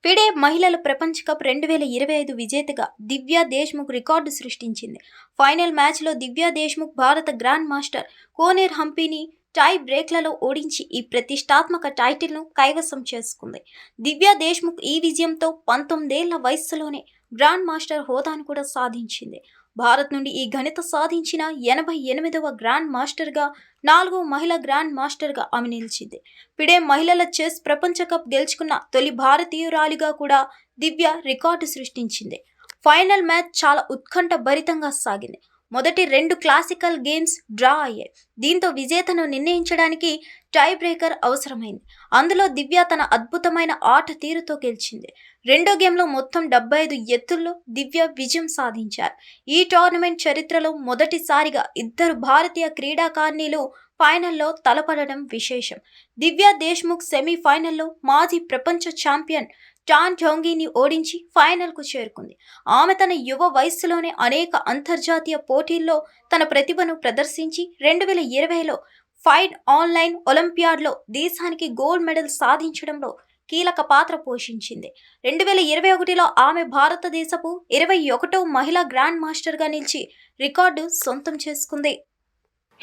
FIDE మహిళల ప్రపంచ cup 2025 విజేతగా దివ్యా దేశ్ముఖ్ రికార్డు సృష్టించింది. ఫైనల్ మ్యాచ్లో దివ్యా దేశ్ముఖ్ భారత గ్రాండ్ మాస్టర్ కోనేర్ హంపీని టై బ్రేక్లలో ఓడించి ఈ ప్రతిష్టాత్మక టైటిల్ను కైవసం చేసుకుంది. దివ్యా దేశ్ముఖ్ ఈ విజయంతో 19 ఏళ్ల వయస్సులోనే గ్రాండ్ మాస్టర్ హోదాను కూడా సాధించింది. భారత్ నుండి ఈ ఘనత సాధించిన 88వ గ్రాండ్ మాస్టర్గా, 4వ మహిళా గ్రాండ్ మాస్టర్గా ఆమె నిలిచింది. ఫిడే మహిళల చెస్ ప్రపంచ కప్ గెలుచుకున్న తొలి భారతీయురాలిగా కూడా దివ్య రికార్డు సృష్టించింది. ఫైనల్ మ్యాచ్ చాలా ఉత్కంఠ భరితంగా సాగింది. మొదటి 2 క్లాసికల్ గేమ్స్ డ్రా అయ్యాయి. దీంతో విజేతను నిర్ణయించడానికి టై బ్రేకర్ అవసరమైంది. అందులో దివ్య తన అద్భుతమైన ఆట తీరుతో గెలిచింది. రెండో గేమ్లో మొత్తం 75 ఎత్తుల్లో దివ్య విజయం సాధించారు. ఈ టోర్నమెంట్ చరిత్రలో మొదటిసారిగా ఇద్దరు భారతీయ క్రీడాకారిణులు ఫైనల్లో తలపడడం విశేషం. దివ్యా దేశ్ముఖ్ సెమీఫైనల్లో మాజీ ప్రపంచ ఛాంపియన్ టాన్ జోంగిని ఓడించి ఫైనల్కు చేరుకుంది. ఆమె తన యువ వయస్సులోనే అనేక అంతర్జాతీయ పోటీల్లో తన ప్రతిభను ప్రదర్శించి 2020లో ఫైడ్ ఆన్లైన్ ఒలింపియాడ్లో దేశానికి గోల్డ్ మెడల్ సాధించడంలో కీలక పాత్ర పోషించింది. 2021లో ఆమె భారతదేశపు 21వ మహిళా గ్రాండ్ మాస్టర్గా నిలిచి రికార్డు సొంతం చేసుకుంది.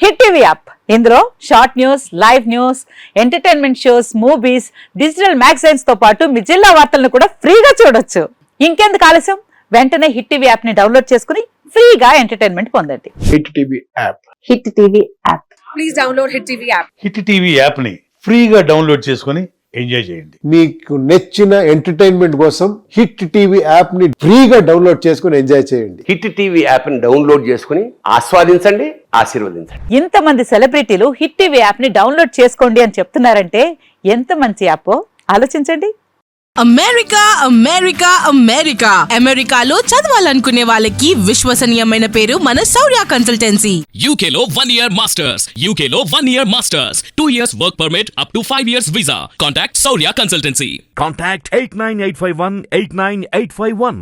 హిట్ టీవీ యాప్ ఇందులో short news, live news, entertainment shows, movies, digital magazines తో పాటు మీ జిల్లా వార్తలను కూడా ఫ్రీగా చూడొచ్చు. ఇంకెందుకు ఆలస్యం, వెంటనే హిట్ టీవీ యాప్ ని డౌన్లోడ్ చేసుకుని ఫ్రీగా ఎంటర్టైన్మెంట్ పొందండి. Hit TV app. Hit TV app. Please download hit TV app. Hit TV app ని ఫ్రీగా డౌన్లోడ్ చేసుకుని ఎంజాయ్ చేయండి. మీకు నచ్చిన ఎంటర్టైన్మెంట్ కోసం హిట్ టీవీ యాప్ ని ఫ్రీగా డౌన్లోడ్ చేసుకుని ఎంజాయ్ చేయండి. హిట్ టీవీ యాప్ ని డౌన్లోడ్ చేసుకుని ఆస్వాదించండి, ఆశీర్వదించండి. ఇంతమంది సెలబ్రిటీలు హిట్ టీవీ యాప్ ని డౌన్లోడ్ చేసుకోండి అని చెప్తున్నారంటే ఎంత మంచి యాప్ ఆలోచించండి. అమెరికా అమెరికా అమెరికా అమెరికాలో చదవాలనుకునే వాళ్ళకి విశ్వసనీయమైన పేరు మన శౌర్య కన్సల్టెన్సీ. UK లో 1 year masters. UK లో 1 year masters. 2 years work permit up to 5 years visa. Contact Saurya Consultancy. Contact 89851 89851.